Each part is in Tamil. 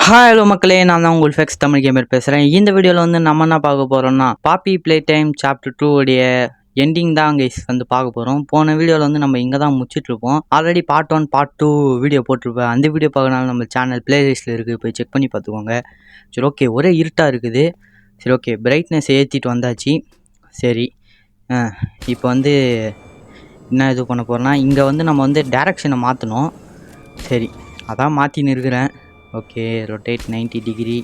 ஹாய் ஹலோ மக்களே, நான் தான் உங்கள் ஃபெக்ஸ் தமிழ் கேமர் பேசுகிறேன். இந்த வீடியோவில் வந்து நம்ம என்ன பார்க்க போகிறோம்னா பாப்பி ப்ளே டைம் சாப்டர் 2 உடைய எண்டிங் தான் கைஸ் வந்து பார்க்க போகிறோம். போன வீடியோவில் வந்து நம்ம இங்கே தான் முடிச்சிட்ருப்போம். ஆல்ரெடி பார்ட் 1 பார்ட் 2 வீடியோ போட்டிருப்பேன். அந்த வீடியோ பார்க்கறனால நம்ம சேனல் பிளேலிஸ்ட்டில் இருக்குது, போய் செக் பண்ணி பார்த்துக்கோங்க. சரி ஓகே, ஒரே இருட்டாக இருக்குது. சரி ஓகே, பிரைட்னஸ் ஏற்றிட்டு வந்தாச்சு. சரி இப்போ வந்து என்ன இது பண்ண போகிறோன்னா, இங்கே வந்து நம்ம வந்து டேரெக்ஷனை மாற்றணும். சரி அதான் மாற்றின்னு இருக்கிறேன். Okay, rotate 90 degree.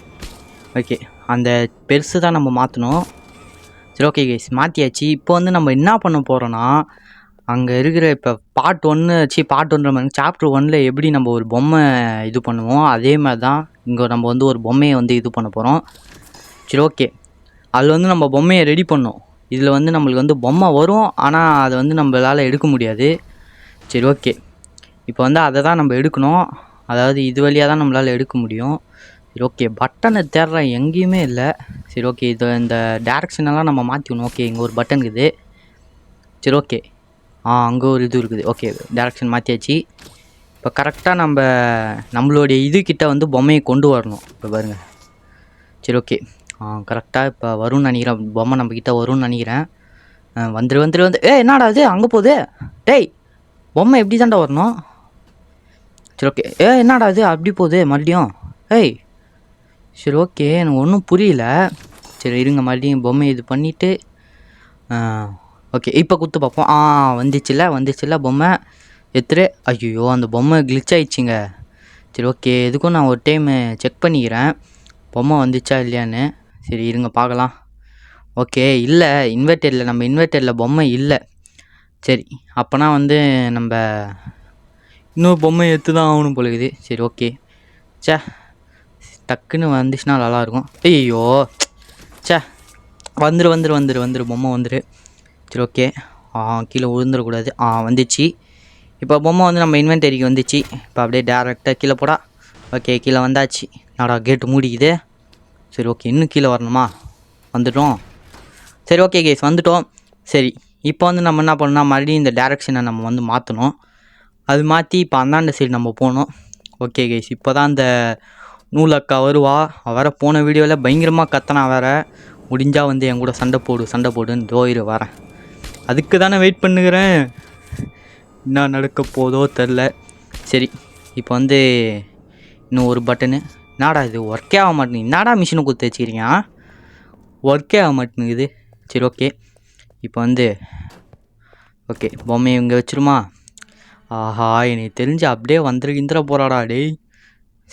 ஓகே, அந்த பெருசு தான் நம்ம மாற்றணும். சரி ஓகே கைஸ், மாற்றியாச்சு. இப்போ வந்து நம்ம என்ன பண்ண போகிறோன்னா, அங்கே இருக்கிற இப்போ பார்ட் 1 மாதிரி சாப்டர் 1 எப்படி நம்ம ஒரு பொம்மை இது பண்ணுவோம், அதே மாதிரி தான் இங்கே நம்ம வந்து ஒரு பொம்மையை வந்து இது பண்ண போகிறோம். சரி ஓகே, அதில் வந்து நம்ம பொம்மையை ரெடி பண்ணோம். இதில் வந்து நம்மளுக்கு வந்து பொம்மை வரும், ஆனால் அதை வந்து நம்மளால் எடுக்க முடியாது. சரி ஓகே, இப்போ வந்து அதை தான் நம்ம எடுக்கணும். அதாவது இது வழியாக தான் நம்மளால் எடுக்க முடியும். சரி ஓகே, பட்டனை தேடுறேன், எங்கேயுமே இல்லை. சரி ஓகே, இந்த டேரெக்ஷனெல்லாம் நம்ம மாற்றிக்கணும். ஓகே, இங்கே ஒரு பட்டன் இருக்குது. சரி ஓகே, அங்கே ஒரு இது இருக்குது. ஓகே, டேரெக்ஷன் மாற்றியாச்சு. இப்போ கரெக்டாக நம்மளுடைய இதுக்கிட்ட வந்து பொம்மையை கொண்டு வரணும். இப்போ பாருங்கள். சரி ஓகே, கரெக்டாக இப்போ வரும்னு நினைக்கிறேன். பொம்மை நம்மக்கிட்ட வரும்னு நினைக்கிறேன். வந்துரு என்னடா அது அங்கே போகுது? டேய், பொம்மை எப்படி தாண்டா வரணும்? சரி ஓகே, என்னடா அது அப்படி போகுது மறுபடியும்? சரி ஓகே, எனக்கு ஒன்றும் புரியல. சரி இருங்க, மறுபடியும் பொம்மை இது பண்ணிவிட்டு ஓகே இப்போ குத்து பார்ப்போம். வந்துச்சுல பொம்மை எத்துரு. ஐயோ, அந்த பொம்மை கிளிச் ஆயிடுச்சிங்க. சரி ஓகே, எதுக்கும் நான் ஒரு டைமு செக் பண்ணிக்கிறேன் பொம்மை வந்துச்சா இல்லையான்னு. சரி இருங்க பார்க்கலாம். ஓகே, இல்லை நம்ம இன்வெர்ட்டரில் பொம்மை இல்லை. சரி அப்போனா வந்து நம்ம இன்னொரு பொம்மை எடுத்து தான் ஆகணும் போலக்குது. சரி ஓகே, டக்குன்னு வந்துச்சுன்னா நல்லாயிருக்கும். ஐயோ வந்துரு பொம்மை வந்துரு. சரி ஓகே, கீழே விழுந்துடக்கூடாது. வந்துச்சு. இப்போ பொம்மை வந்து நம்ம இன்வென்டரிக்கு வந்துச்சு. இப்போ அப்படியே டேரெக்டாக கீழே போடா. ஓகே, கீழே வந்தாச்சு. நாடா கேட்டு மூடிக்குது. சரி ஓகே, இன்னும் கீழே வரணுமா? வந்துட்டோம். சரி ஓகே கேஸ், வந்துட்டோம். சரி இப்போ வந்து நம்ம என்ன பண்ணோம்னா, மறுபடியும் இந்த டேரெக்ஷனை நம்ம வந்து மாற்றணும். அது மாற்றி இப்போ அந்தாண்ட சைடு நம்ம போகணும். ஓகே கைஸ், இப்போ தான் அந்த நூலக்கா வருவா. வேறு போன வீடியோவில் பயங்கரமாக கத்தனா வேறு. முடிஞ்சால் வந்து என் கூட சண்டை போடுன்னு தோயிரு வரேன். அதுக்கு தானே வெயிட் பண்ணுகிறேன். என்ன நடக்க போதோ தெரில. சரி இப்போ வந்து இன்னும் ஒரு பட்டனு. என்னடா இது ஒர்க்கே ஆக மாட்டேங்குது? என்னடா மிஷினை கொடுத்து வச்சுக்கிறீங்க? ஒர்க்கே ஆக மாட்டேங்குது. சரி ஓகே, இப்போ வந்து ஓகே பொம்மையை இங்கே வச்சிருமா? ஆஹா, எனக்கு தெரிஞ்சு அப்படியே வந்துருக்கின்ற போகிறாடா டேய்.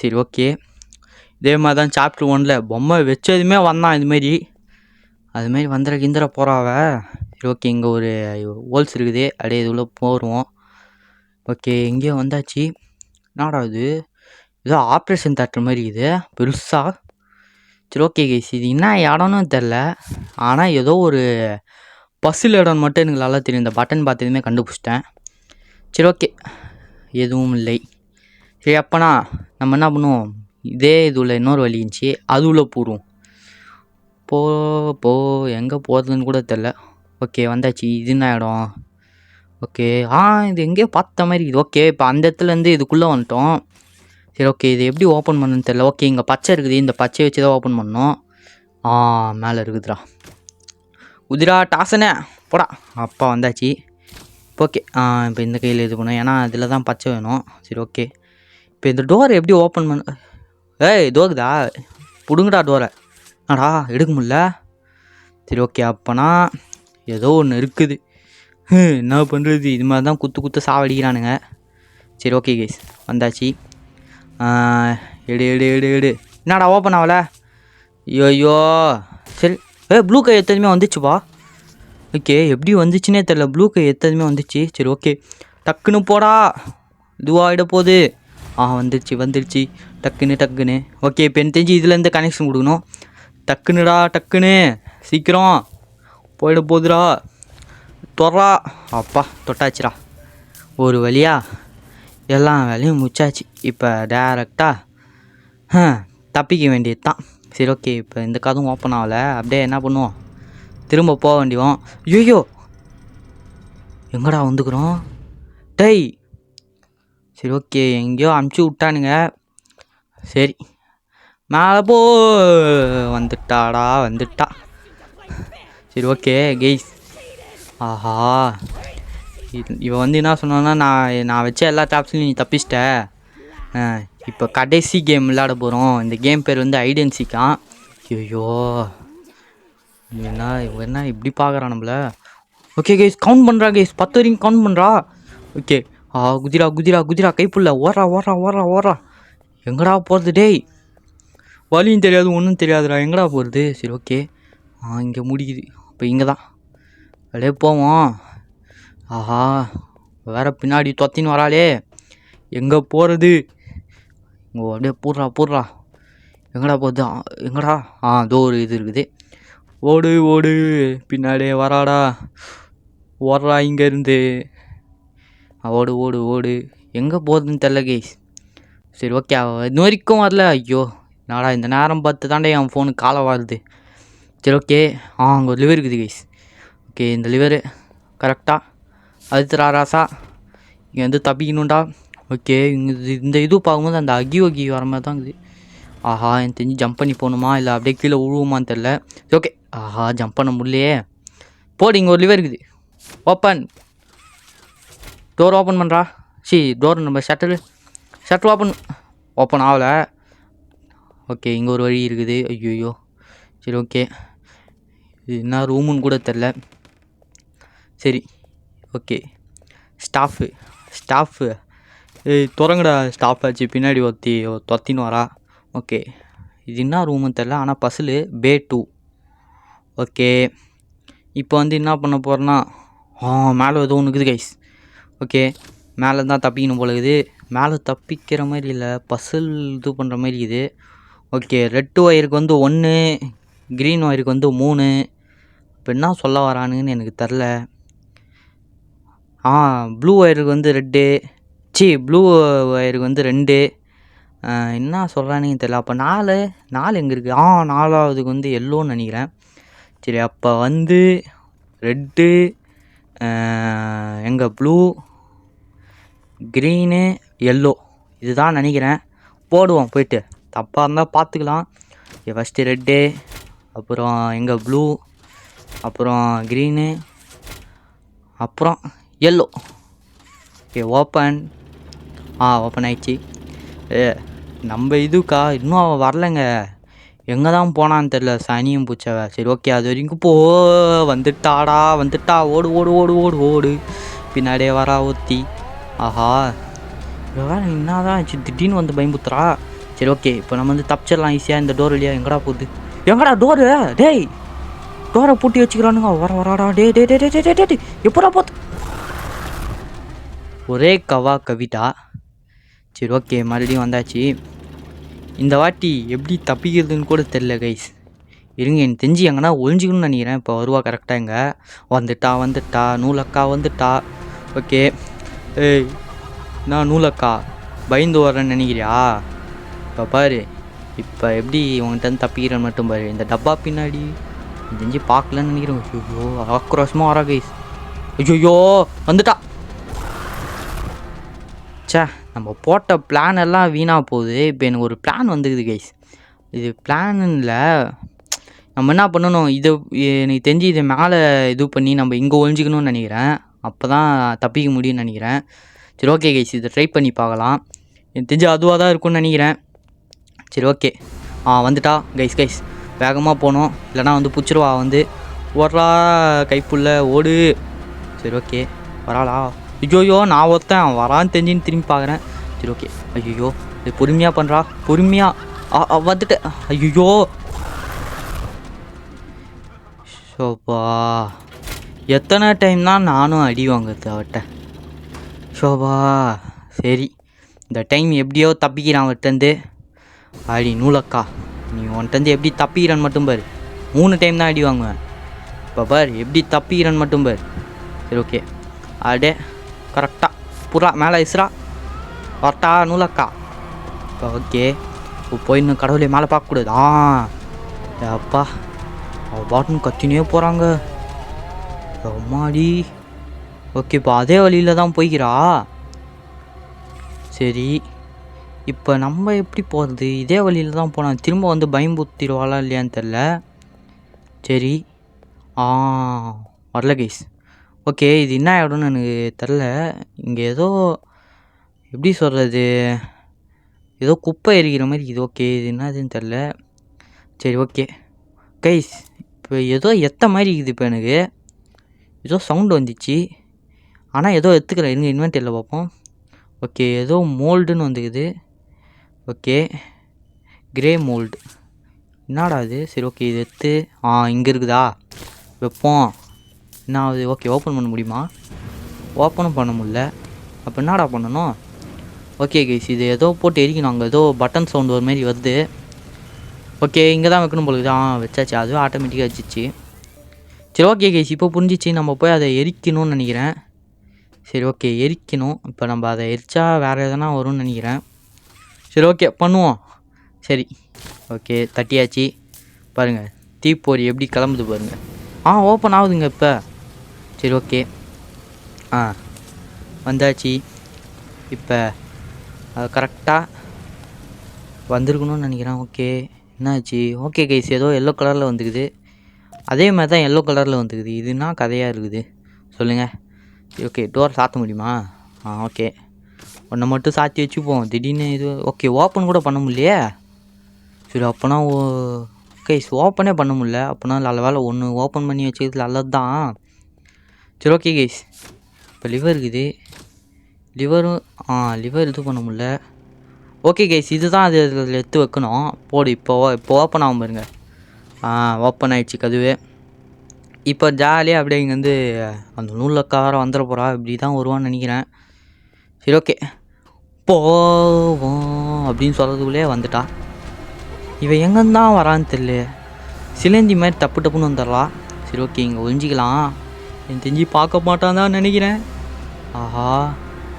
சரி ஓகே, இதே மாதிரி தான் சாப்டர் 1 பொம்மை வச்சதுமே வந்தான் இதுமாரி. அதுமாரி வந்துருக்கின்ற போகிறாவ. சரி ஓகே, இங்கே ஒரு ஹோல்ஸ் இருக்குது, அப்படியே இது உள்ள போடுவோம். ஓகே, எங்கேயோ வந்தாச்சு. என்னடா இது ஏதோ ஆப்ரேஷன் தேட்டர் மாதிரி இது பெருசாக. சரி ஓகே கைஸ், இது என்ன இடம்னு தெரில, ஆனால் ஏதோ ஒரு பஸ்ஸில் இடம்னு மட்டும் எனக்கு நல்லா தெரியும். இந்த பட்டன் பார்த்ததுமே கண்டுபிடிச்சிட்டேன். சரி ஓகே, எதுவும் இல்லை. சரி அப்போனா நம்ம என்ன பண்ணுவோம், இதே இதுல இன்னொரு வழி இருந்துச்சு, அது உள்ள போடுவோம். போ எங்கே போகிறதுன்னு கூட தெரில. ஓகே வந்தாச்சு. இது என்ன இடம்? ஓகே, இது எங்கேயோ பார்த்த மாதிரி இது. ஓகே, இப்போ அந்த இடத்துலேருந்து இதுக்குள்ளே வந்துட்டோம். சரி ஓகே, இது எப்படி ஓப்பன் பண்ணுன்னு தெரில. ஓகே, இங்கே பச்சை இருக்குது, இந்த பச்சையை வச்சு தான் ஓப்பன் பண்ணோம். மேலே இருக்குதுடா. உதிரா டாசனே போடா. அப்பா வந்தாச்சு. ஓகே, இப்போ இந்த கையில் இது பண்ணும், ஏன்னா அதில் தான் பச்சை வேணும். சரி ஓகே, இப்போ இந்த டோரை எப்படி ஓப்பன் பண்ண? டோருக்குதா? பிடுங்கடா டோரை. எடுக்க முடில. சரி ஓகே, அப்போனா ஏதோ ஒன்று இருக்குது. என்ன பண்ணுறது? இது மாதிரி தான் குத்து சாவடிக்கிறானுங்க. சரி ஓகே கேஸ், வந்தாச்சு. எடு. என்னடா ஓப்பன் ஆகலை? ஐயோ சரி. ப்ளூ கை எத்ததுமே வந்துச்சுப்பா. ஓகே, எப்படி வந்துச்சுன்னே தெரில. ப்ளூ கை எத்ததுமே வந்துச்சு. சரி ஓகே, டக்குன்னு போடா, இதுவாகிட போகுது. வந்துருச்சு டக்குன்னு. ஓகே, இப்போ எனக்கு தெரிஞ்சு இதுலேருந்து கனெக்ஷன் கொடுக்கணும். டக்குன்னு சீக்கிரம் போயிட போகுதுடா. தொறா. அப்பா தொட்டாச்சுடா. ஒரு வழியா எல்லா வேலையும் முடிச்சாச்சு. இப்போ டேரெக்டாக தப்பிக்க வேண்டியது தான். சரி ஓகே, இப்போ இந்த கதவும் ஓப்பன் ஆகலை. அப்படியே என்ன பண்ணுவோம், திரும்ப போக வேண்டியோம். ஐயோ எங்கடா வந்துக்கிறோம் டேய்? சரி ஓகே, எங்கேயோ அமுச்சு விட்டானுங்க. சரி மேலே போ. வந்துட்டாடா வந்துட்டா. சரி ஓகே கெய்ஸ். ஆஹா இவன் வந்து என்ன சொன்னான்னா நான் வச்ச எல்லா டாப்ஸ்லையும் நீ தப்பிச்சிட்ட. இப்போ கடைசி கேம் விளையாட போகிறோம். இந்த கேம் பேர் வந்து ஐடென்சிக்கா. ஐயோ என்ன இப்படி பார்க்குறான் நம்மள. ஓகே கைஸ் கவுண்ட் பண்ணுறா கைஸ். 10 வரைக்கும் கவுண்ட் பண்ணுறா. ஓகே குதிரா குதிரா குதிரா கைப்புள்ள ஓரா ஓரா ஓரா ஓரா. எங்கடா போகிறது டேய்? வழியும் தெரியாது ஒன்றும் தெரியாதுடா. எங்கடா போகிறது? சரி ஓகே இங்கே முடிக்குது. இப்போ இங்கே தான் அப்படியே போவோம். ஆஹா வேற பின்னாடி தொத்தின்னு வராளே. எங்கே போகிறது? இங்கே அப்படியே போடுறா. எங்கடா போகுது? எங்கடா? அதோ ஒரு இது இருக்குது. ஓடு ஓடு பின்னாடியே வராடா. ஓடுறா இங்கேருந்து. ஓடு ஓடு ஓடு. எங்கே போகுதுன்னு தெரில கைஸ். சரி ஓகே இன்ன வரைக்கும் வரல. ஐயோ நாடா இந்த நேரம் பார்த்து தாண்டே என் ஃபோனுக்கு காலை வருது. சரி ஓகே அங்கே ஒரு லிவர் இருக்குது கைஸ். ஓகே இந்த லிவரு கரெக்டாக அதுத்துறா ராசா. இங்கே வந்து தப்பிக்கணும்டா. ஓகே இந்த இது பார்க்கும்போது அந்த அகி வர மாதிரி தான் இருக்குது. ஆஹா எனக்கு தெரிஞ்சு ஜம்ப் பண்ணி போகணுமா இல்லை அப்படியே கீழே உழுவுமான்னு தெரில. ஓகே ஆஹா ஜம்ப் பண்ண முடியலையே. போடு இங்கே ஒரு லிவர் இருக்குது. ஓப்பன் டோர் ஓப்பன் பண்ணுறா. டோர் நம்ம ஷட்டர் ஓப்பன் ஆகலை. ஓகே இங்கே ஒரு வழி இருக்குது. ஐயோ சரி ஓகே இது என்ன ரூமுன்னு கூட தெரில. சரி ஓகே ஸ்டாஃபு திறங்கடா. ஸ்டாஃப் ஆச்சு பின்னாடி தொத்தின்னு வரா. ஓகே இது என்ன ரூமுன்னு தெரில. ஆனால் பஸ்ஸில் பே 2. ஓகே இப்போ வந்து என்ன பண்ண போகிறேன்னா மேலே ஏதோ ஒன்று இருக்குது கைஸ். ஓகே மேலே தான் தப்பிக்கணும் போல இருக்குது. மேலே தப்பிக்கிற மாதிரி இல்லை பஸ்ஸில் இது பண்ணுற மாதிரி இருக்குது. ஓகே ரெட் ஒயருக்கு வந்து 1, க்ரீன் ஒயருக்கு வந்து 3. இப்போ என்ன சொல்ல வரானுங்கன்னு எனக்கு தெரில. ப்ளூ ஒயருக்கு வந்து ப்ளூ ஒயருக்கு வந்து 2. என்ன சொல்கிறானுங்கன்னு தெரில. அப்போ 4 எங்கே இருக்குது? 4ஆவதுக்கு வந்து எல்லோன்னு நினைக்கிறேன். சரி அப்போ வந்து ரெட்டு எங்கே ப்ளூ க்ரீனு எல்லோ இதுதான் நினைக்கிறேன். போடுவோம் போயிட்டு. தப்பாக இருந்தால் பார்த்துக்கலாம். ஃபஸ்ட்டு ரெட்டு அப்புறம் எங்கே ப்ளூ அப்புறம் க்ரீனு அப்புறம் எல்லோ. ஓகே ஓப்பன் ஆயிடுச்சு. நம்ம இதுக்கா இன்னும் அவன் வரலைங்க. எங்கே தான் போனான்னு தெரில சனியும் பூச்சவ. சரி ஓகே அது வரைக்கும் வந்துட்டா. ஓடு ஓடு ஓடு ஓடு ஓடு பின்னாடியே வரா ஊற்றி. ஆஹா வேறு என்ன தான் ஆச்சு திடீர்னு வந்து பயம்புத்துறா. சரி ஓகே இப்போ நம்ம வந்து தப்பிச்சிடலாம் ஈஸியாக. இந்த டோர் இல்லையா? எங்கடா போகுது? எங்கடா டோரு? டேய் டோரை பூட்டி வச்சுக்கிறானுங்க. வராடா டே எப்படா போத்து? ஒரே கவிதா. சரி ஓகே மறுபடியும் வந்தாச்சு. இந்த வாட்டி எப்படி தப்பிக்கிறதுன்னு கூட தெரில கைஸ். இருங்க எனக்கு தெரிஞ்சு எங்கன்னா ஒழிஞ்சிக்கணும்னு நினைக்கிறேன். இப்போ வருவா கரெக்டாக. இங்கே வந்துட்டா நூலக்கா வந்துட்டா. ஓகே நான் நூலக்கா பயந்து வரேன்னு நினைக்கிறியா? இப்போ பாரு இப்போ எப்படி உங்கள்கிட்ட தப்பிக்கிறேன்னு மட்டும் பாரு. இந்த டப்பா பின்னாடி தெரிஞ்சு பார்க்கலன்னு நினைக்கிறேன். ஐயோ ஆக்ரோஷமாக வரா கைஸ். ஐயோ வந்துட்டா. நம்ம போட்ட பிளான் எல்லாம் வீணாக போகுது. இப்போ எனக்கு ஒரு பிளான் வந்துக்குது கைஸ். இது பிளானில் நம்ம என்ன பண்ணணும்? எனக்கு தெரிஞ்சு இதை மேலே இது பண்ணி நம்ம இங்கே ஒழிஞ்சிக்கணும்னு நினைக்கிறேன். அப்போ தான் தப்பிக்க முடியும்னு நினைக்கிறேன். சரி ஓகே கைஸ் இதை ட்ரை பண்ணி பார்க்கலாம். எனக்கு தெரிஞ்சு அதுவாக தான் இருக்கும்னு நினைக்கிறேன். சரி ஓகே வந்துட்டா கைஸ் வேகமாக போகணும் இல்லைனா வந்து பிடிச்சிருவா. வந்து ஓடுறா கைப்புள்ள ஓடு. சரி ஓகே வராளா? ஐயோயோ நான் ஒருத்தன் வரான்னு தெரிஞ்சுன்னு திரும்பி பார்க்குறேன். சரி ஓகே ஐயோ இது பொறுமையாக பண்ணுறா. பொறுமையாக வந்துட்டேன். ஐயோ ஷோபா எத்தனை டைம் தான் நானும் அடி வாங்குறது அவட்ட. ஷோபா சரி இந்த டைம் எப்படியோ தப்பிக்கிறான் அவட்டேருந்து. அடி நூலக்கா நீ உன்ட்டேருந்து எப்படி தப்பிக்கிறான்னு மட்டும் பாரு. 3 டைம் தான் அடி வாங்குவேன். இப்போ பார் எப்படி தப்பிக்கிறான்னு மட்டும் பாரு. சரி ஓகே அடே கரெக்டாக புறா மேலே இசுரா கரெக்டா நூலக்கா. இப்போ ஓகே இப்போ போயின்னு கடவுளே மேலே பார்க்கக்கூடாது. அப்பா பாட்டுன்னு கத்தினே போகிறாங்க அம்மாடி. ஓகே இப்போ அதே வழியில் தான் போய்க்கிறா. சரி இப்போ நம்ம எப்படி போகிறது? இதே வழியில் தான் போனோம். திரும்ப வந்து பயம்புத்திடுவாளா இல்லையான்னு தெரில. சரி வரல கைஸ். ஓகே, இது என்ன இடம்னு எனக்கு தெரில. இங்கே ஏதோ எப்படி சொல்கிறது, ஏதோ குப்பை எரிக்கிற மாதிரி இது. ஓகே, இது என்னதுன்னு தெரில. சரி ஓகே கைஸ், இப்போ ஏதோ மாதிரி இருக்குது. இப்போ எனக்கு ஏதோ சவுண்டு வந்துச்சு, ஆனால் ஏதோ எடுத்துக்கிறேன். இருங்க இன்வென்டரியில் பார்ப்போம். ஓகே, ஏதோ மோல்டுன்னு வந்துக்குது. ஓகே, கிரே மோல்டு என்னடா இது? சரி ஓகே, இது எடுத்து இங்கே இருக்குதா, வைப்போம். என்ன ஆகுது? ஓகே, ஓப்பன் பண்ண முடியுமா? ஓப்பனும் பண்ண முடியல. அப்போ என்னடா பண்ணணும்? ஓகே கைஸ், இது ஏதோ போட்டு எரிக்கணும். அங்கே ஏதோ பட்டன் சவுண்டு ஒரு மாதிரி வருது. ஓகே, இங்கே தான் வைக்கணும் போலுது. வச்சாச்சு, அதுவும் ஆட்டோமேட்டிக்காக வச்சிச்சு. சரி ஓகே கைஸ், இப்போ புரிஞ்சிச்சு. நம்ம போய் அதை எரிக்கணும்னு நினைக்கிறேன். சரி ஓகே, எரிக்கணும். இப்போ நம்ம அதை எரிச்சா வேறு எதனா வரும்னு நினைக்கிறேன். சரி ஓகே, பண்ணுவோம். சரி ஓகே, தட்டியாச்சு. பாருங்கள், தீப்பொறி எப்படி கிளம்புது பாருங்கள். ஓப்பன் ஆகுதுங்க இப்போ. சரி ஓகே, வந்தாச்சு. இப்போ கரெக்டாக வந்திருக்கணும்னு நினைக்கிறேன். ஓகே, என்னாச்சு? ஓகே கைஸ், ஏதோ எல்லோ கலரில் வந்துக்குது. அதே மாதிரி தான் எல்லோ கலரில் வந்துக்குது. இதுனா கதையாக இருக்குது சொல்லுங்கள். ஓகே, டோர் சாத்த முடியுமா? ஓகே, ஒன்றை மட்டும் சாத்தி வச்சுப்போம். திடீர்னு இது ஓகே, ஓப்பன் கூட பண்ண முடியலையே. சரி, அப்போனா கைஸ் ஓப்பனே பண்ண முடியல. அப்போனா நல்ல வேலை ஒன்று ஓப்பன் பண்ணி வச்சுக்கிறது நல்லது தான். சரி ஓகே கைஸ், இப்போ லிவர் இருக்குது. லிவரும் லிவர் இது பண்ண முடியல. ஓகே கைஸ், இது தான் அது எடுத்து வைக்கணும். போடு. இப்போ ஓப்பன் ஆகும் பாருங்க. ஓப்பன் ஆகிடுச்சு கதுவே. இப்போ ஜாலியாக அப்படியே இங்கேருந்து அந்த நூலக்கா வேறு வந்துட போகிறா. இப்படி தான் வருவான்னு நினைக்கிறேன். சரி ஓகே, போவோம் அப்படின்னு சொல்கிறதுக்குள்ளே வந்துட்டா. இவன் எங்கேருந்தான் வரான்னு தெரியல. சிலந்தி மாதிரி டப்பு டப்புன்னு வந்துடலாம். சரி ஓகே, இங்கே ஒழிஞ்சிக்கலாம். எனக்கு தெரிஞ்சு பார்க்க மாட்டான் தான் நினைக்கிறேன்.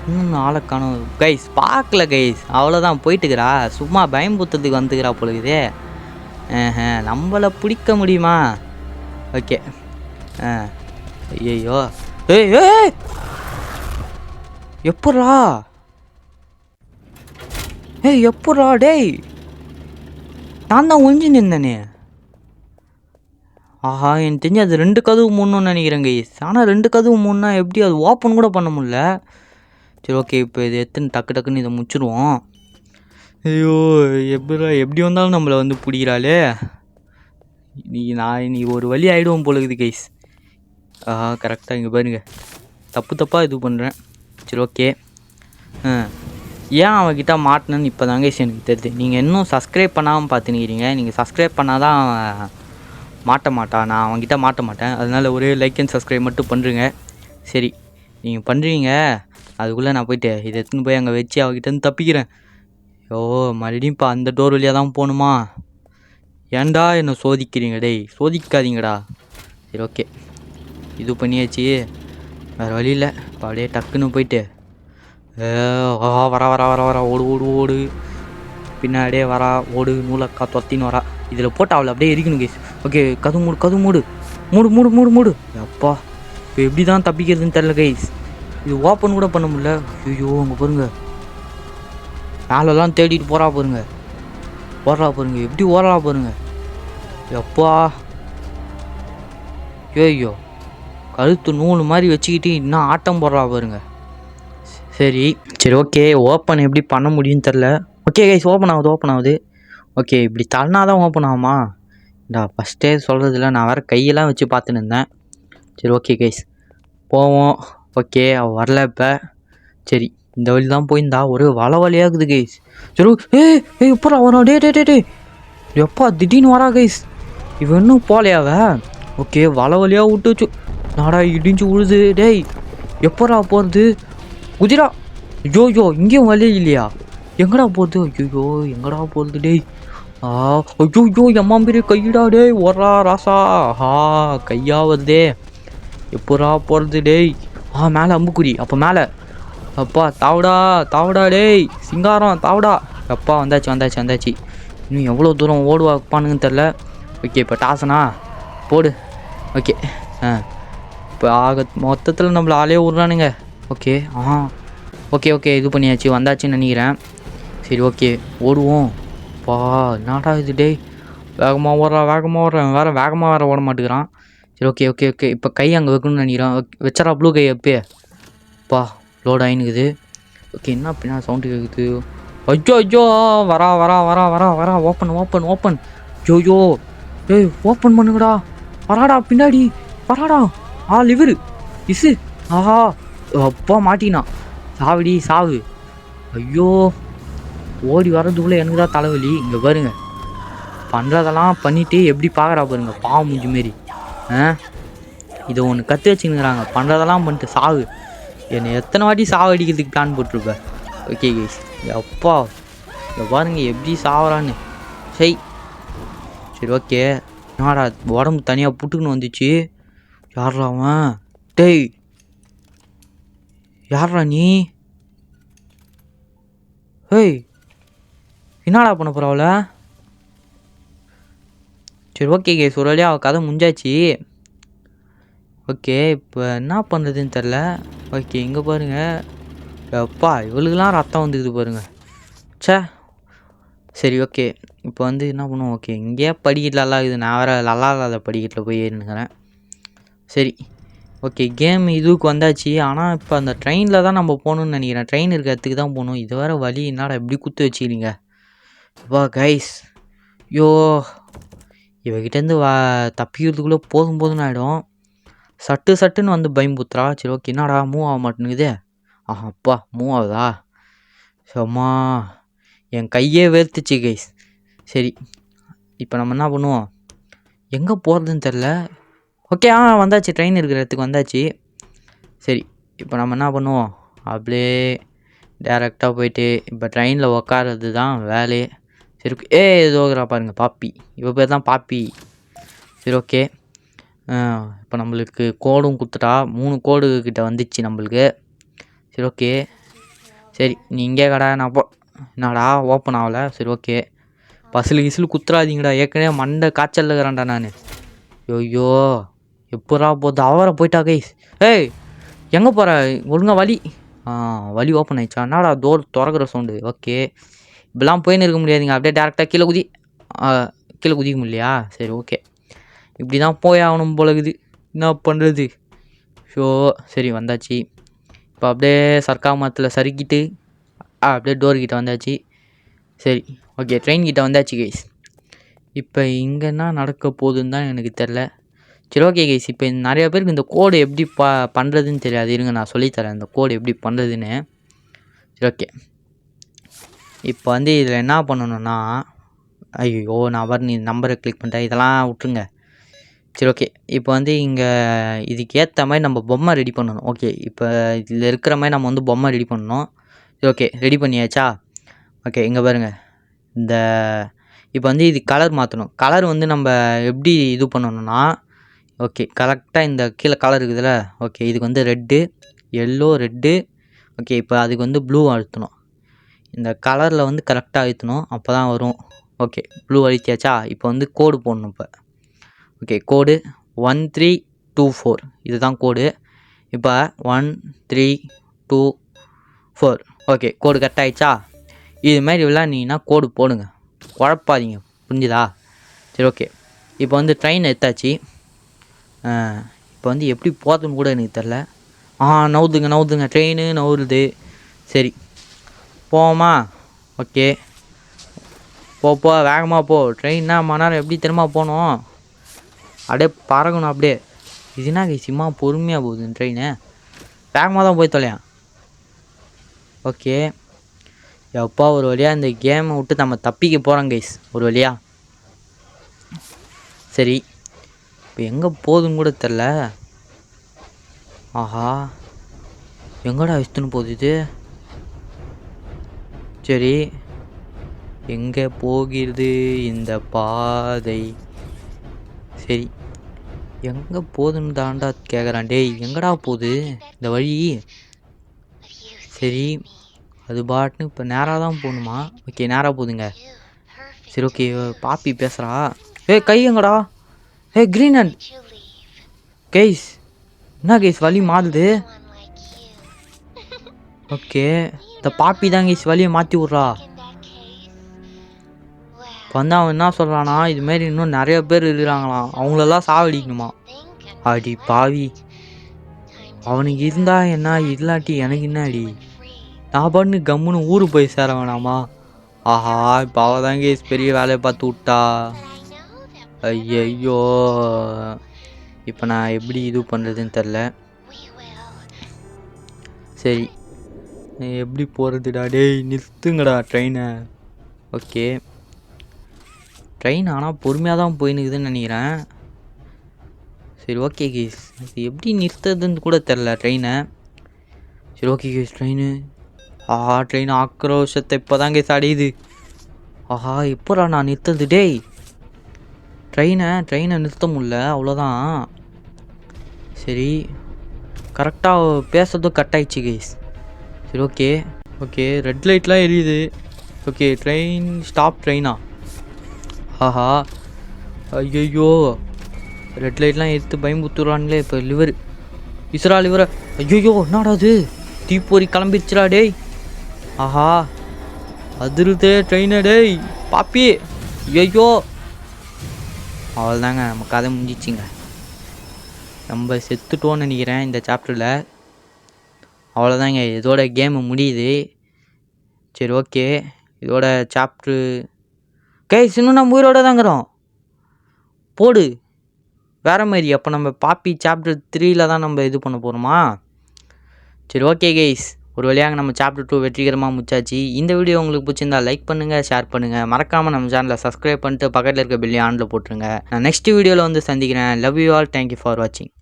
இன்னும் ஆளை காணும் கைஸ். பார்க்கல கைஸ், அவ்வளோதான் போயிட்டுக்கிறா. சும்மா பயம்புத்துறதுக்கு வந்துக்கிறா பொழுதே. நம்மளை பிடிக்க முடியுமா? ஓகே, ஐயோ ஏய் எப்பட்றா? எப்பட்றா டேய்? நான் தான் ஒழிஞ்சு நின்னே. எனக்கு தெரிஞ்சு அது 2 கதவு மூடணும்னு நினைக்கிறேன் கைஸ். ஆனால் 2 கதவு மூடனா எப்படி? அது ஓப்பன் கூட பண்ண முடியல. சரி ஓகே, இப்போ இது எத்தனை டக்குன்னு இதை முடிச்சிடுவோம். ஐயோ, எப்படி வந்தாலும் நம்மளை வந்து பிடிக்கிறாளே. நீ ஒரு வழி ஆகிடுவோம் போல இருக்குது கைஸ். கரெக்டாக இங்கே பாருங்க, தப்பாக இது பண்ணுறேன். சரி ஓகே, ஏன் அவகிட்ட மாட்டினேன்னு இப்போ தாங்க எனக்கு தெரியுது. நீங்கள் இன்னும் சப்ஸ்கிரைப் பண்ணாமல் பார்த்துக்கிறீங்க. நீங்கள் சப்ஸ்கிரைப் பண்ணால் தான் மாட்ட மாட்டா. நான் அவங்ககிட்ட மாட்ட மாட்டேன். அதனால் ஒரே லைக் அண்ட் சப்ஸ்கிரைப் மட்டும் பண்ணுறீங்க. சரி, நீங்கள் பண்ணுறீங்க. அதுக்குள்ளே நான் போயிட்டு இதை எடுத்துன்னு போய் அங்கே வச்சு அவகிட்டேருந்து தப்பிக்கிறேன். மறுபடியும் இப்போ அந்த டோர் வழியாக தான் போகணுமா? ஏன்டா என்னை சோதிக்கிறீங்க? டேய், சோதிக்காதீங்கடா. சரி ஓகே, இது பண்ணியாச்சு. வேறு வழி இல்லை. இப்போ அப்படியே டக்குன்னு போயிட்டு வர ஓடு பின்னாடியே வரா. ஓடு, நூலக்கா தொத்தின்னு வரா. இதில் போட்டு அவளை அப்படியே எரிக்கணும் கைஸ். ஓகே, கதவு மூடு. அப்பா, இப்போ எப்படி தான் தப்பிக்கிறதுன்னு தெரில கைஸ். இது ஓப்பன் கூட பண்ண முடியல. ஐயோ, அங்கே பாருங்க, மேலெல்லாம் தேடிட்டு போகிறா பாருங்க. எப்படி ஓடுறா பாருங்க. எப்பா, ஐயோ, கழுத்து நூல் மாதிரி வச்சுக்கிட்டு இன்னும் ஆட்டம் போடுறா பாருங்க. சரி ஓகே, ஓப்பன் எப்படி பண்ண முடியும்னு தெரில. ஓகே கைஸ், ஓப்பன் ஆகுது. ஓகே, இப்படி தள்ளினா தான் ஓப்பன் ஆகுமா? ஃபஸ்ட்டே சொல்கிறதில்ல, நான் வேறு கையெல்லாம் வச்சு பார்த்துன்னு இருந்தேன். சரி ஓகே கைஸ், போவோம். ஓகே, அவள் வரல இப்போ. சரி, இந்த வழி தான் போயிருந்தா. ஒரு வலையாகுது கைஸ். சரி எப்போ வரா? டே எப்பா திடீர்னு வரா கைஸ். இவன் இன்னும் போலையாவ? ஓகே, வலையாக விட்டு வச்சு நாடா இடிஞ்சு விழுது. டேய், எப்போரா போகிறது? குதிரா. ஐயோ, இங்கேயும் வழி இல்லையா? எங்கடா போகிறது? டேய், ஐயோ, எம்மா பெரிய கையிடா. டேய், ஒரா ராசா. கையா வருதே. எப்போரா போகிறது? டேய், மேலே அம்புக்குறி. அப்போ மேலே. அப்பா, தாவடா டேய், சிங்காரம் தாவடா. அப்பா, வந்தாச்சு. இன்னும் எவ்வளோ தூரம் ஓடுவாப்பானுங்கன்னு தெரில. ஓகே, இப்போ டாசனா போடு. ஓகே, இப்போ மொத்தத்தில் நம்மளை ஆளே விட்றானுங்க. ஓகே, ஓகே இது பண்ணியாச்சு, வந்தாச்சுன்னு நினைக்கிறேன். சரி ஓகே ஓடுவோம். பா என்னடா இது டேய், வேகமாக ஓடுறேன் வேற ஓட மாட்டேங்கிறான். சரி ஓகே ஓகே ஓகே இப்போ கை அங்கே வைக்கணும்னு நினைக்கிறேன். வச்சரா ப்ளூ கை எப்பயே. பா லோட் ஆகினுக்குது. ஓகே என்ன அப்படின்னா சவுண்டு கேட்குது. ஐயோ ஐயோ வரா ஓப்பன் ஐயோ டேய் ஓப்பன் பண்ணுங்கடா. வராடா பின்னாடி வராடா. லிவரு இசு. ஆஹா அப்பா மாட்டினா. சாவு. ஐயோ ஓடி வர்றதுக்குள்ளே எனக்கு தான் தலைவலி. இங்கே பாருங்க பண்ணுறதெல்லாம் பண்ணிவிட்டு எப்படி பார்க்குறா பாருங்க பாவம் முடிஞ்ச மாரி. இதை ஒன்று கற்று வச்சுக்கிறாங்க. பண்ணுறதெல்லாம் பண்ணிட்டு சாவு. என்னை எத்தனை வாட்டி சாவு அடிக்கிறதுக்கு பிளான் போட்டிருப்பேன். ஓகே கைஸ் அப்பா இங்கே பாருங்க எப்படி சாவறான்னு. சரி ஓகே என்னடா உடம்பு தனியாக புட்டுக்குன்னு வந்துச்சு. யாரா அவன்? டேய் யாரா நீ? ஹேய் என்னடா பண்ண போகிறாவல? சரி ஓகே கேஸ் ஒரு வழியாக அவள் கதை முடிஞ்சாச்சு. ஓகே இப்போ என்ன பண்ணுறதுன்னு தெரில. ஓகே இங்கே பாருங்கள் அப்பா இவளுக்கெல்லாம் ரத்தம் வந்துக்குது பாருங்க. சரி ஓகே இப்போ வந்து என்ன பண்ணுவோம். ஓகே இங்கேயே படிக்கட்டில் நல்லா இருக்குது. நான் வேறு நல்லா இல்லாத படிக்கட்டில் போய் ஏறினுக்கிறேன். சரி ஓகே கேம் இதுக்கு வந்தாச்சு. ஆனால் இப்போ அந்த ட்ரெயினில் தான் நம்ம போகணுன்னு நினைக்கிறேன். ட்ரெயின் இருக்க இடத்துக்கு தான் போகணும். இது வேறு வழி என்னடா எப்படி குத்து வச்சுக்கிறீங்க வா கைஸ். ஐயோ இவகிட்டேருந்து தப்பிக்கிறதுக்குள்ளே போதும்னு ஆகிடும். சட்டுன்னு வந்து பயம்புத்துறா. சரி ஓகே என்னடா மூவ் ஆக மாட்டேங்குதே. அப்பா மூவ் ஆகுதா? சும்மா என் கையே வேர்த்துச்சு கைஸ். சரி இப்போ நம்ம என்ன பண்ணுவோம். எங்கே போகிறதுன்னு தெரில. ஓகே வந்தாச்சு. ட்ரெயின் இருக்கிற இடத்துக்கு வந்தாச்சு. சரி இப்போ நம்ம என்ன பண்ணுவோம். அப்படியே டேரெக்டாக போயிட்டு இப்போ ட்ரெயினில் உக்காறது தான் வேலையே. சரி இதோகிறா பாருங்க பாப்பி. இவ பேர் தான் பாப்பி. சரி ஓகே இப்போ நம்மளுக்கு கோடும் கொடுத்துட்டா. 3 கோடு கிட்ட வந்துச்சு நம்மளுக்கு. சரி ஓகே சரி நீ இங்கே கடை நான் என்னடா ஓப்பன் ஆகலை. சரி ஓகே பஸ்ஸில் குத்துறாதீங்கடா. ஏற்கனவே மண்டை காய்ச்சல் இருக்கிறான்டா நான். ஐயோ எப்படா போகுது அவரை போயிட்டா கைஸ். ஏய் எங்கே போகிற ஒழுங்கா வழி ஓப்பன் ஆயிடுச்சா? என்னடா டோர் திறக்கிற சவுண்டு. ஓகே இப்படிலாம் போயின்னு இருக்க முடியாதுங்க. அப்படியே டேரெக்டாக கீழே குதிக்க முடியலையா? சரி ஓகே இப்படி தான் போய் ஆகணும் போலகுது. என்ன பண்ணுறது? சரி வந்தாச்சு. இப்போ அப்படியே சர்க்காமத்தில் சறுக்கிட்டு அப்படியே டோர்கிட்ட வந்தாச்சு. சரி ஓகே ட்ரெயின் கிட்ட வந்தாச்சு கைஸ். இப்போ இங்கே என்ன நடக்க போகுதுன்னு தான் எனக்கு தெரில. சரி ஓகே கைஸ் இப்போ நிறைய பேருக்கு இந்த கோடு எப்படி பண்ணுறதுன்னு தெரியாது. இருங்க நான் சொல்லித்தரேன் இந்த கோடு எப்படி பண்ணுறதுன்னு. சரி ஓகே இப்போ வந்து இதில் என்ன பண்ணணுன்னா ஐயோ நான் நீ நம்பரை கிளிக் பண்ணிட்டேன். இதெல்லாம் விட்டுருங்க. சரி ஓகே இப்போ வந்து இங்கே இதுக்கு ஏற்ற மாதிரி நம்ம பொம்மை ரெடி பண்ணணும். ஓகே இப்போ இதில் இருக்கிற மாதிரி நம்ம வந்து பொம்மை ரெடி பண்ணணும். சரி ஓகே ரெடி பண்ணியாச்சா? ஓகே இங்கே பாருங்கள் இந்த இப்போ வந்து இது கலர் மாற்றணும். கலர் வந்து நம்ம எப்படி இது பண்ணணும்னா ஓகே கரெக்டாக இந்த கீழே கலர் இருக்குதுல்ல. ஓகே இதுக்கு வந்து ரெட்டு ரெட்டு. ஓகே இப்போ அதுக்கு வந்து ப்ளூ அழுத்தணும். இந்த கலரில் வந்து கரெக்டாக அழுத்தணும் அப்போ தான் வரும். ஓகே ப்ளூ அழுத்தியாச்சா? இப்போ வந்து கோடு போடணும். இப்போ ஓகே கோடு 1324 இதுதான் கோடு. இப்போ 1324 ஓகே கோடு கரெக்ட் ஆகிடுச்சா? இதுமாரி விளாட்னீங்கன்னா கோடு போடுங்க, குழப்பாதீங்க, புரிஞ்சுதா? சரி ஓகே இப்போ வந்து ட்ரெயின் எடுத்தாச்சு. இப்போ வந்து எப்படி போகிறதுன்னு கூட எனக்கு தெரில. நவுதுங்க ட்ரெயின் நவுறுது. சரி போமா? ஓகே போ வேகமாக போ. ட்ரெயின்னா மணி நேரம் எப்படி தெரியுமா போகணும்? அப்படியே பறக்கணும் அப்படியே. இதுனா கைசிம்மா பொறுமையாக போகுது ட்ரெயின். வேகமாக தான் போய் தொலையான். ஓகே எப்பா ஒரு வழியாக இந்த கேமை விட்டு நம்ம தப்பிக்க போகிறோம் கைஸ் ஒரு வழியாக. சரி இப்போ எங்கே போகுதுன்னு கூட தெரில. எங்கடா இஷ்டன்னு போகுது இது? சரி எங்கே போகிறது இந்த பாதை? சரி எங்கே போகுதுன்னு தாண்டா கேட்குறான். டேய் எங்கடா போகுது இந்த வழி? சரி அது பாட்டுன்னு இப்போ நேராக தான் போகணுமா? ஓகே நேராக போகுதுங்க. சரி ஓகே பாப்பி பேசுகிறா. கை எங்கடா? Green hand guys. என்ன கைஸ் வழி மாறுது? ஓகே இந்த பாப்பி தான் கைஸ் வழியை மாற்றி விட்றா. இப்போ வந்து அவன் என்ன சொல்கிறானா, இதுமாரி இன்னும் நிறைய பேர் இருக்கிறாங்களாம், அவங்களெல்லாம் சாவடிக்கணுமா. அடி பாவி, அவனுக்கு இருந்தா என்ன, இல்லாட்டி எனக்கு என்னாடி, நான் பண்ணு கம்முன்னு ஊருக்கு போய் சேர வேணாமா. ஆஹா, இப்போ அவள் தான் கேஸ் பெரிய வேலையை பார்த்து விட்டா. ஐயோ, இப்போ நான் எப்படி இது பண்ணுறதுன்னு தெரில. சரி, எப்படி போகிறதுடா, டேய் நிறுத்துங்கடா ட்ரெயினை. ஓகே, ட்ரெயின் ஆனால் பொறுமையாக தான் போயின்னுக்குதுன்னு நினைக்கிறேன். சரி ஓகே கேஸ், இது எப்படி நிறுத்துறதுன்னு கூட தெரில ட்ரெயினை. சரி ஓகே கேஸ், ஆஹா ட்ரெயின் ஆக்ரோஷத்தை இப்போ தான் கேஸ் அடையுது. ஆஹா, எப்போடா நான் நிறுத்துறது, டேய் ட்ரெயினை நிறுத்த முடியல, அவ்வளோதான். சரி, கரெக்டாக பேசுறதும் கட் ஆயிடுச்சு கேஸ். சரி ஓகே ரெட் லைட்லாம் எரியுது. ஓகே, ட்ரெயின் ஸ்டாப் ட்ரெயினா. ஆஹா, ஐயோ, ரெட் லைட்லாம் எடுத்து பயம்புத்துறானுங்களே. இப்போ லிவர் லிவரை, ஐயோ என்னடா அது, தீப்பொறி கிளம்பிடுச்சுடா டேய். ஆஹா, அதிருதே ட்ரெயினை டேய் பாப்பி. ஐயோ, அவ்வளோதாங்க, நம்ம கதை முடிஞ்சிச்சிங்க. நம்ம செத்துட்டோன்னு நினைக்கிறேன் இந்த சாப்டரில். அவ்வளோதாங்க, இதோட கேமு முடியுது. சரி ஓகே, இதோட சாப்ட்ரு கைஸ் இன்னும் நம்ம உயிரோட தாங்கிறோம். போடு வேறு மாதிரி. அப்போ நம்ம பாப்பி சாப்டர் 3 தான் நம்ம இது பண்ண போகிறோமா. சரி ஓகே கைஸ், ஒரு வழியாக நம்ம சாப்டர் 2 வெற்றிகரமாக முடிச்சாச்சு. இந்த வீடியோ உங்களுக்கு பிடிச்சிருந்தா லைக் பண்ணுங்கள், ஷேர் பண்ணுங்கள், மறக்காமல் நம்ம சேனலை சப்ஸ்கிரைப் பண்ணிட்டு பக்கத்தில் இருக்க பெல்லையும் ஆனில் போட்டுருங்க. நான் நெக்ஸ்ட் வீடியோவில் வந்து சந்திக்கிறேன். Love you all, thank you for வாட்சிங்.